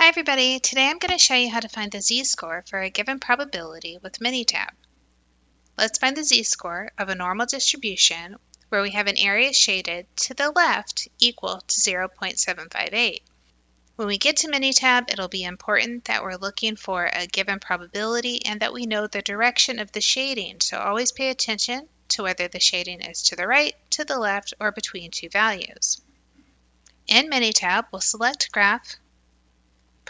Hi everybody, today I'm going to show you how to find the z-score for a given probability with Minitab. Let's find the z-score of a normal distribution where we have an area shaded to the left equal to 0.758. When we get to Minitab, it'll be important that we're looking for a given probability and that we know the direction of the shading, so always pay attention to whether the shading is to the right, to the left, or between two values. In Minitab, we'll select Graph,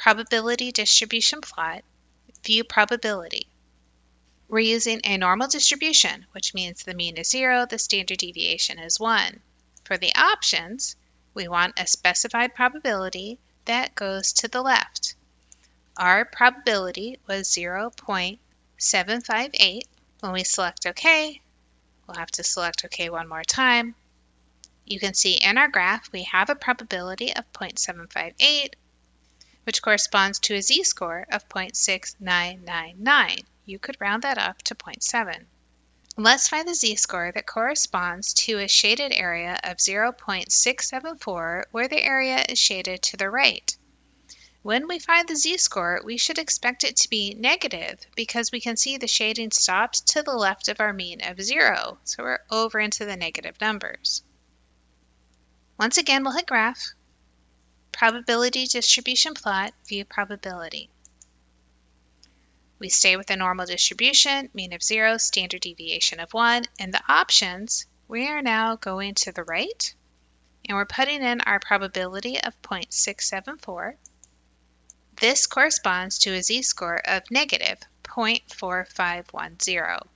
Probability Distribution Plot, View Probability. We're using a normal distribution, which means the mean is 0, the standard deviation is 1. For the options, we want a specified probability that goes to the left. Our probability was 0.758. When we select OK, we'll have to select OK one more time. You can see in our graph we have a probability of 0.758, which corresponds to a z-score of 0.6999. You could round that up to 0.7. Let's find the z-score that corresponds to a shaded area of 0.674 where the area is shaded to the right. When we find the z-score, we should expect it to be negative because we can see the shading stops to the left of our mean of 0, so we're over into the negative numbers. Once again, we'll hit Graph, Probability Distribution Plot, View Probability. We stay with a normal distribution, mean of 0, standard deviation of 1. In the options, we are now going to the right, and we're putting in our probability of 0.674. This corresponds to a z-score of negative 0.4510.